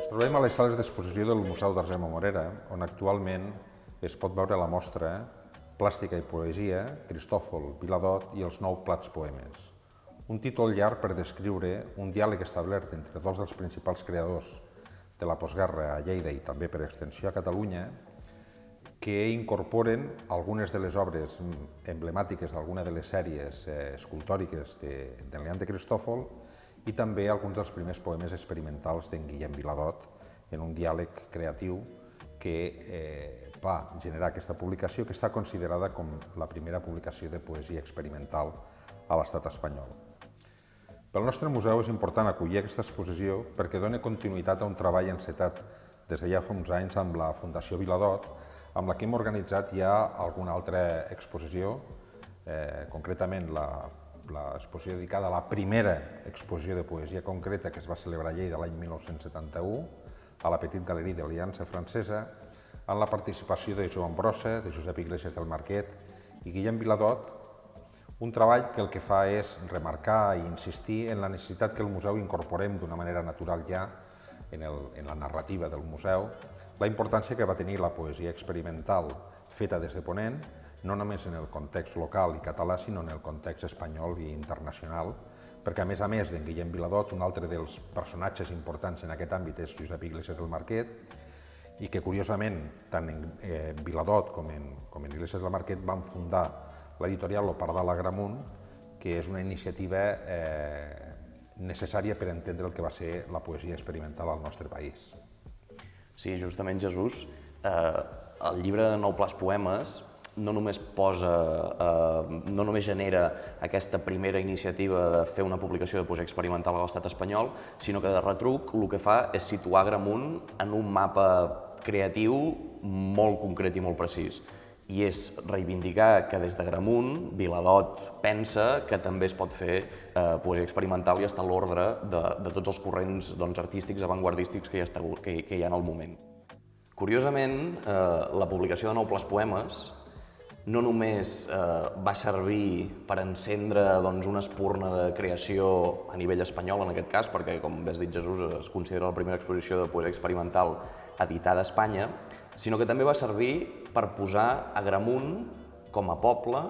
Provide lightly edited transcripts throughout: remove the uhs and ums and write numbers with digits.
Ens trobem a les sales d'exposició del Museu d'Argemo Morera, on actualment es pot veure la mostra Plàstica i poesia, Cristòfol, Viladot i els 9 plats poemes. Un títol llarg per descriure un diàleg establert entre dos dels principals creadors de la postguerra a Lleida i també per extensió a Catalunya, que incorporen algunes de les obres emblemàtiques d'alguna de les sèries escultòriques d'en Leandre Cristòfol i també alguns dels primers poemes experimentals d'en Guillem Viladot en un diàleg creatiu que va generar aquesta publicació, que està considerada com la primera publicació de poesia experimental a l'estat espanyol. Pel nostre museu és important acollir aquesta exposició perquè dona continuïtat a un treball encetat des de ja fa uns anys amb la Fundació Viladot, amb la que hem organitzat ja alguna altra exposició, concretament l'exposició dedicada a la primera exposició de poesia concreta que es va celebrar a Lleida l'any 1971, a la Petite Galerie de l'Aliança Francesa, amb la participació de Joan Brossa, de Josep Iglesias del Marquet i Guillem Viladot, un treball que el que fa és remarcar i insistir en la necessitat que el museu incorporem d'una manera natural ja en la narrativa del museu la importància que va tenir la poesia experimental feta des de Ponent, no només en el context local i català, sinó en el context espanyol i internacional, perquè a més d'en Guillem Viladot, un altre dels personatges importants en aquest àmbit és Josep Iglesias del Marquet, i que curiosament tant en Viladot com en Iglesias del Marquet van fundar l'editorial Lo Pardal Agramunt, que és una iniciativa necessària per entendre el que va ser la poesia experimental al nostre país. Sí, justament, Jesús, el llibre de 9 plats poemes no només genera aquesta primera iniciativa de fer una publicació de poesia experimental a l'estat espanyol, sinó que de retruc el que fa és situar Agramunt en un mapa creatiu molt concret i molt precís. I és reivindicar que des d'Agramunt Viladot pensa que també es pot fer poesia experimental i està a l'ordre de tots els corrents artístics avantguardístics que hi ha en el moment. Curiosament, la publicació de 9 plats poemes no només va servir per encendre una espurna de creació a nivell espanyol, en aquest cas, perquè, com bé has dit, Jesús, es considera la primera exposició de poesia experimental editada a Espanya, sinó que també va servir per posar Agramunt com a poble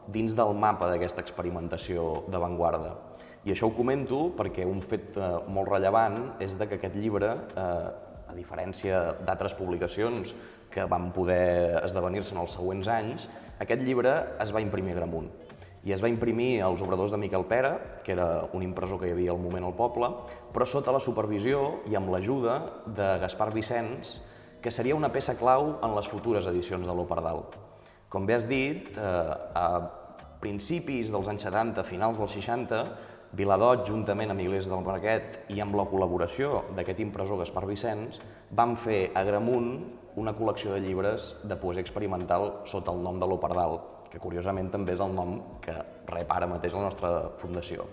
dins del mapa d'aquesta experimentació d'avantguarda. I això ho comento perquè un fet molt rellevant és que aquest llibre, a diferència d'altres publicacions que van poder esdevenir-se en els següents anys, aquest llibre es va imprimir a Agramunt. I es va imprimir als obradors de Miquel Pera, que era un impressor que hi havia al moment al poble, però sota la supervisió i amb l'ajuda de Gaspar Vicens, que seria una peça clau en les futures edicions de Lo Pardal. Com bé has dit, a principis dels anys 70, finals dels 60, Viladot, juntament amb Iglesias del Marquet i amb la col·laboració d'aquest impressor Gaspar Vicens, van fer a Agramunt una col·lecció de llibres de poesia experimental sota el nom de Lo Pardal, que curiosament també és el nom que rep ara mateix la nostra fundació.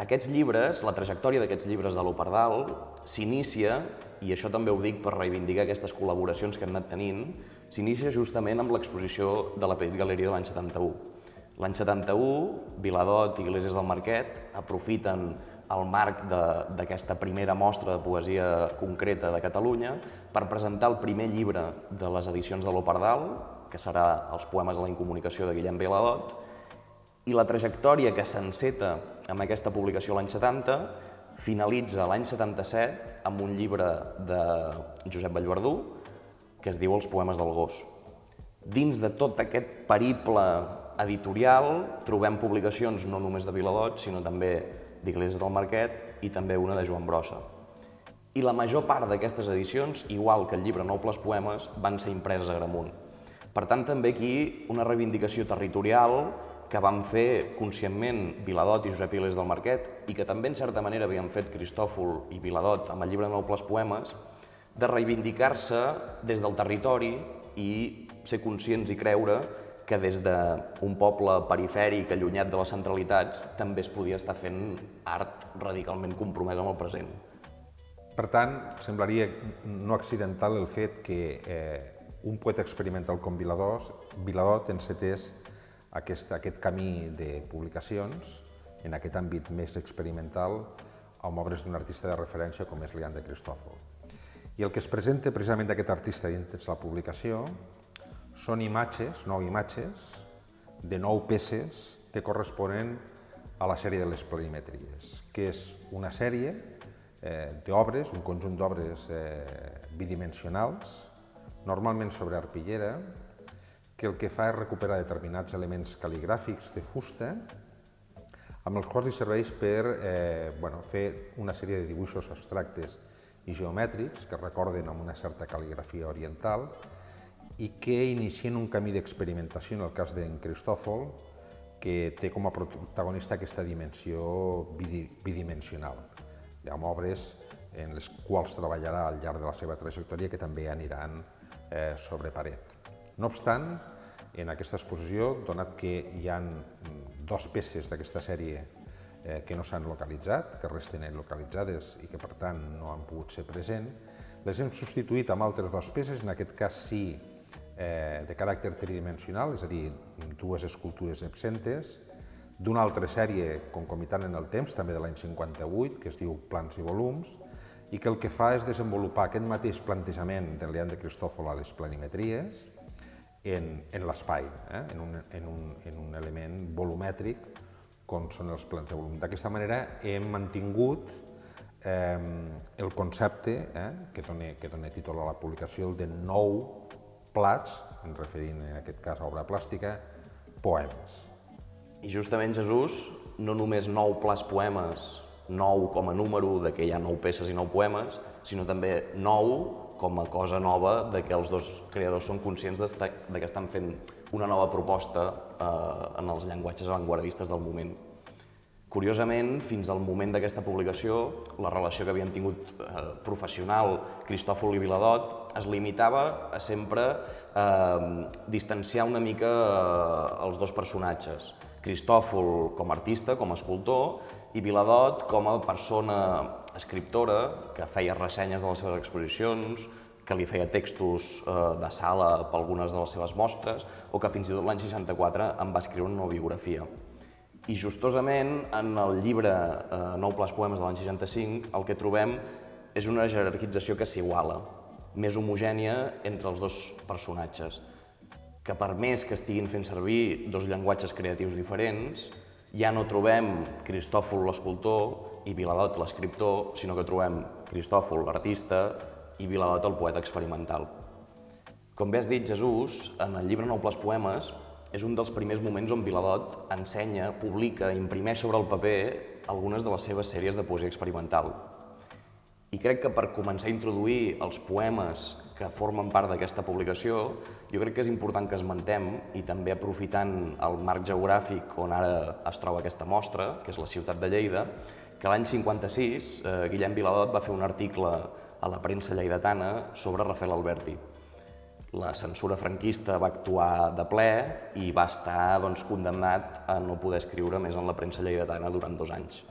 Aquests llibres, la trajectòria d'aquests llibres de Lo Pardal s'inicia, i això també ho dic per reivindicar aquestes col·laboracions que hem anat tenint, s'inicia justament amb l'exposició de la Petite Galerie de l'any 71. L'any 71, Viladot i Iglesias del Marquet aprofiten el marc d'aquesta primera mostra de poesia concreta de Catalunya per presentar el primer llibre de les edicions de Lo Pardal, que serà Els poemes de la incomunicació de Guillem Viladot, i la trajectòria que s'enceta amb aquesta publicació l'any 70 finalitza l'any 77 amb un llibre de Josep Vallverdú que es diu Els poemes del gos. Dins de tot aquest periple editorial trobem publicacions no només de Viladot, sinó també d'Iglesias del Marquet i també una de Joan Brossa. I la major part d'aquestes edicions, igual que el llibre 9 plats poemes, van ser impreses a Agramunt. Per tant, també aquí una reivindicació territorial que van fer conscientment Viladot i Josep Iglesias del Marquet i que també en certa manera havien fet Cristòfol i Viladot amb el llibre 9 plats poemes, de reivindicar-se des del territori i ser conscients i creure que des d'un poble perifèric allunyat de les centralitats també es podia estar fent art radicalment compromès amb el present. Per tant, semblaria no accidental el fet que un poeta experimental com Viladot encetés aquest camí de publicacions en aquest àmbit més experimental amb obres d'un artista de referència com és Leandre Cristòfol. I el que es presenta precisament d'aquest artista dins la publicació són imatges, 9 imatges, de 9 peces que corresponen a la sèrie de les planimetries, que és una sèrie d'obres, un conjunt d'obres bidimensionals, normalment sobre arpillera, que el que fa és recuperar determinats elements cal·ligràfics de fusta, amb els quals li serveix per fer una sèrie de dibuixos abstractes i geomètrics que recorden amb una certa cal·ligrafia oriental i que inicien un camí d'experimentació, en el cas d'en Cristòfol, que té com a protagonista aquesta dimensió bidimensional. Hi ha obres en les quals treballarà al llarg de la seva trajectòria que també aniran sobre paret. No obstant, en aquesta exposició, donat que hi ha 2 peces d'aquesta sèrie que no s'han localitzat, que resten localitzades i que per tant no han pogut ser presents, les hem substituït amb altres 2 peces, en aquest cas sí de caràcter tridimensional, és a dir, 2 escultures absentes, d'una altra sèrie concomitant en el temps, també de l'any 58, que es diu Plans i volums, i que el que fa és desenvolupar aquest mateix plantejament de Leandre Cristòfol a les planimetries en l'espai, en un element volumètric, com són els plans de volum. D'aquesta manera hem mantingut el concepte que dona títol a la publicació, el de 9 plats, en referint en aquest cas a obra plàstica, poemes. I justament, Jesús, no només 9 plats poemes, 9 com a número de que hi ha 9 peces i 9 poemes, sinó també 9 com a cosa nova de que els 2 creadors són conscients de que estan fent una nova proposta en els llenguatges avantguardistes del moment. Curiosament, fins al moment d'aquesta publicació, la relació que havien tingut professional Cristòfol i Viladot es limitava a sempre distanciar una mica els 2 personatges. Cristòfol com a artista, com a escultor, i Viladot com a persona escriptora que feia ressenyes de les seves exposicions, que li feia textos de sala per algunes de les seves mostres, o que fins i tot l'any 64 en va escriure una biografia. I justosament, en el llibre 9 plats poemes de l'any 65, el que trobem és una jerarquització que s'iguala, més homogènia entre els 2 personatges, que per més que estiguin fent servir 2 llenguatges creatius diferents, ja no trobem Cristòfol l'escultor i Viladot l'escriptor, sinó que trobem Cristòfol l'artista i Viladot el poeta experimental. Com bé has dit, Jesús, en el llibre 9 plats poemes és un dels primers moments on Viladot ensenya, publica, imprimeix sobre el paper algunes de les seves sèries de poesia experimental. I crec que per començar a introduir els poemes que formen part d'aquesta publicació, jo crec que és important que esmentem, i també aprofitant el marc geogràfic on ara es troba aquesta mostra, que és la ciutat de Lleida, que l'any 56 Guillem Viladot va fer un article a la premsa lleidatana sobre Rafael Alberti. La censura franquista va actuar de ple i va estar condemnat a no poder escriure més en la premsa lleidatana durant 2 anys.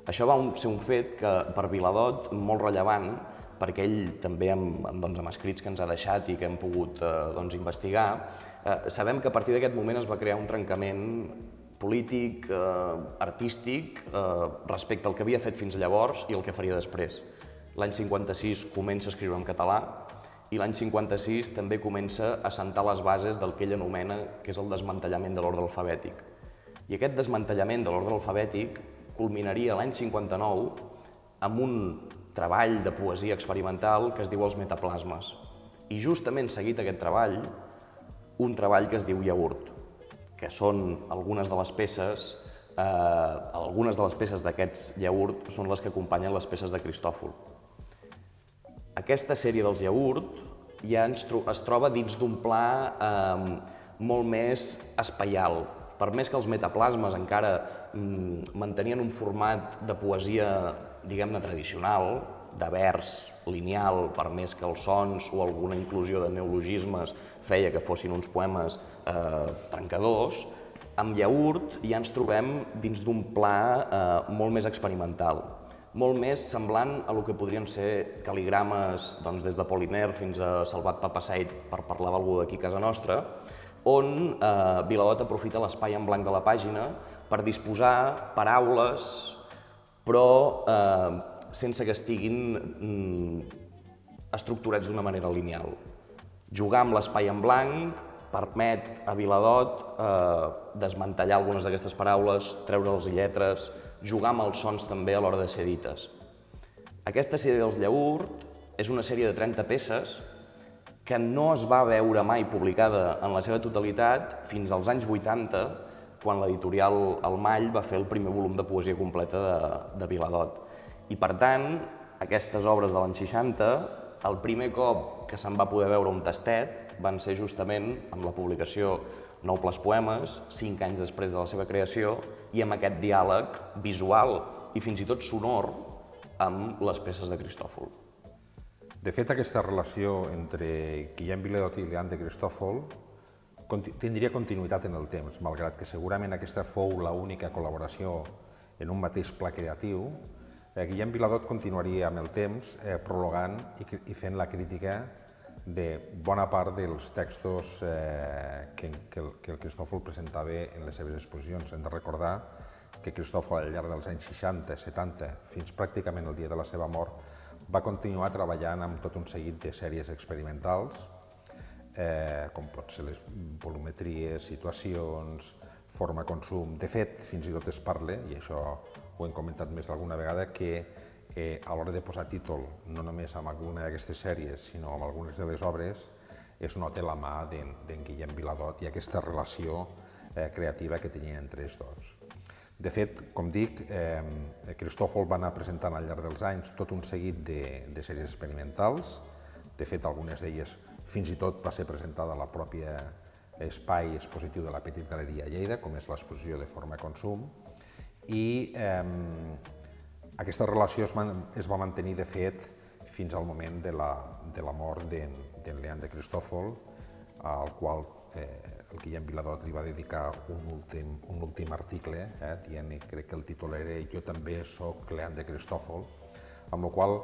Això va ser un fet que per Viladot molt rellevant, perquè ell també amb escrits que ens ha deixat i que hem pogut investigar, sabem que a partir d'aquest moment es va crear un trencament polític, artístic, respecte al que havia fet fins llavors i el que faria després. L'any 56 comença a escriure en català i l'any 56 també comença a assentar les bases del que ell anomena que és el desmantellament de l'ordre alfabètic. I aquest desmantellament de l'ordre alfabètic culminaria l'any 59 amb un treball de poesia experimental que es diu Els metaplasmes. I justament seguit aquest treball, un treball que es diu Iaurt, que són algunes de les peces d'aquests Iaurt són les que acompanyen les peces de Cristòfol. Aquesta sèrie dels Iaurt ja es troba dins d'un pla molt més espaial. Per més que els metaplasmes encara mantenien un format de poesia, diguem-ne, tradicional, de vers lineal, per més que els sons o alguna inclusió de neologismes feia que fossin uns poemes trencadors, amb Iaurt ja ens trobem dins d'un pla molt més experimental, molt més semblant a el que podrien ser cal·ligrames des de Poliner fins a Salvat Papasseit, per parlar d'algú d'aquí a casa nostra, on Viladot aprofita l'espai en blanc de la pàgina per disposar paraules, però sense que estiguin estructurats d'una manera lineal. Jugar amb l'espai en blanc permet a Viladot desmantellar algunes d'aquestes paraules, treure-les lletres, jugar amb els sons també a l'hora de ser dites. Aquesta sèrie dels Llaürt és una sèrie de 30 peces que no es va veure mai publicada en la seva totalitat fins als anys 80, quan l'editorial El Mall va fer el primer volum de poesia completa de Viladot. I per tant, aquestes obres de l'any 60, el primer cop que se'n va poder veure un tastet van ser justament amb la publicació Nou Plas Poemes, 5 anys després de la seva creació, i amb aquest diàleg visual i fins i tot sonor amb les peces de Cristòfol. De fet, aquesta relació entre Guillem Viladot i Leand de Cristòfol tindria continuïtat en el temps, malgrat que segurament aquesta fou l'única col·laboració en un mateix pla creatiu. Guillem Viladot continuaria amb el temps prologant i fent la crítica de bona part dels textos que el Cristòfol presentava en les seves exposicions. Hem de recordar que Cristòfol al llarg dels anys 60, 70, fins pràcticament el dia de la seva mort, va continuar treballant amb tot un seguit de sèries experimentals, com pot ser les volumetries, situacions, forma-consum. De fet, fins i tot es parla, i això ho hem comentat més d'alguna vegada, que a l'hora de posar títol, no només amb alguna d'aquestes sèries, sinó amb algunes de les obres, es nota la mà d'en Guillem Viladot i aquesta relació creativa que tenia entre ells dos. De fet, com dic, Cristòfol va anar presentant al llarg dels anys tot un seguit de sèries experimentals. De fet, algunes d'elles fins i tot va ser presentada a la pròpia espai expositiu de la Petit Galeria Lleida, com és l'exposició de forma-consum. I aquesta relació es va mantenir, de fet, fins al moment de la mort d'en Leand de Cristòfol, al qual el Guillem Viladot li va dedicar un últim article, dient, crec que el títol era Jo també soc Leand de Cristòfol, amb la qual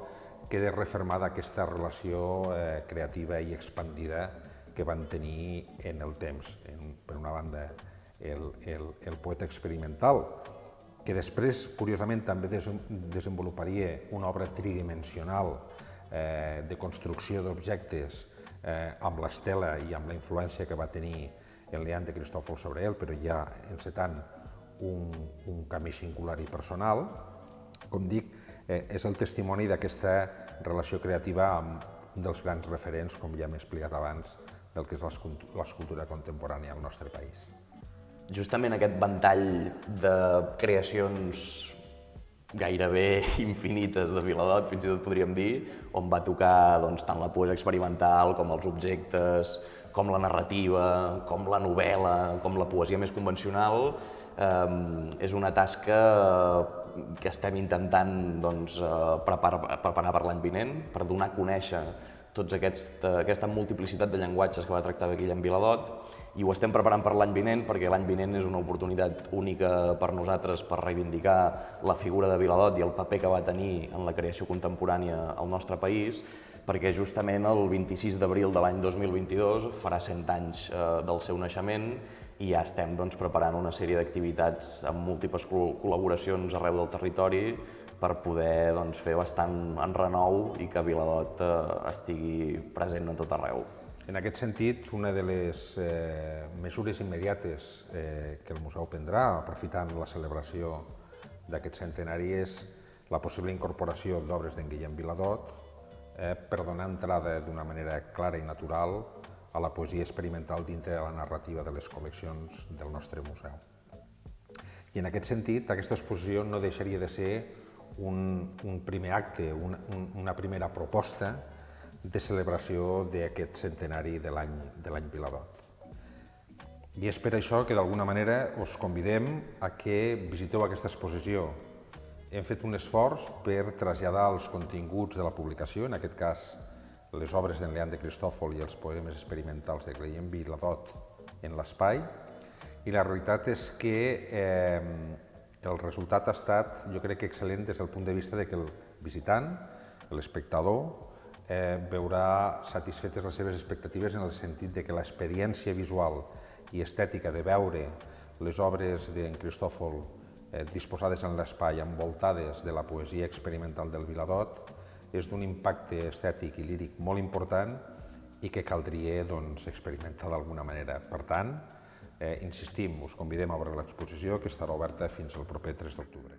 queda refermada aquesta relació creativa i expandida que van tenir en el temps. Per una banda, el poeta experimental, que després, curiosament, també desenvoluparia una obra tridimensional de construcció d'objectes amb l'estela i amb la influència que va tenir el Leand de Cristòfol sobre ell, però ja encetant un camí singular i personal. Com dic, és el testimoni d'aquesta relació creativa amb un dels grans referents, com ja m'he explicat abans, del que és l'escultura contemporània al nostre país. Justament aquest ventall de creacions gairebé infinites de Viladot, fins i tot podríem dir, on va tocar tant la poesia experimental com els objectes, com la narrativa, com la novel·la, com la poesia més convencional, és una tasca que estem intentant preparar per l'any vinent, per donar a conèixer tota aquesta multiplicitat de llenguatges que va tractar Guillem Viladot, i ho estem preparant per l'any vinent perquè l'any vinent és una oportunitat única per nosaltres per reivindicar la figura de Viladot i el paper que va tenir en la creació contemporània al nostre país, perquè justament el 26 d'abril de l'any 2022 farà 100 anys del seu naixement i ja estem preparant una sèrie d'activitats amb múltiples col·laboracions arreu del territori per poder fer bastant enrenou i que Viladot estigui present a tot arreu. En aquest sentit, una de les mesures immediates que el museu prendrà, aprofitant la celebració d'aquest centenari, és la possible incorporació d'obres d'en Guillem Viladot per donar entrada d'una manera clara i natural a la poesia experimental dintre de la narrativa de les col·leccions del nostre museu. I en aquest sentit, aquesta exposició no deixaria de ser un primer acte, una primera proposta de celebració d'aquest centenari de l'any Viladot. I és per això que d'alguna manera us convidem a que visiteu aquesta exposició. Hem fet un esforç per traslladar els continguts de la publicació, en aquest cas les obres d'en Leand de Cristòfol i els poemes experimentals de Guillem Viladot en l'espai, i la realitat és que el resultat ha estat, jo crec que excel·lent des del punt de vista que el visitant, l'espectador, veurà satisfetes les seves expectatives en el sentit que l'experiència visual i estètica de veure les obres d'en Cristòfol disposades en l'espai, envoltades de la poesia experimental del Viladot, és d'un impacte estètic i líric molt important i que caldria experimentar d'alguna manera. Per tant, insistim, us convidem a veure l'exposició, que estarà oberta fins al proper 3 d'octubre.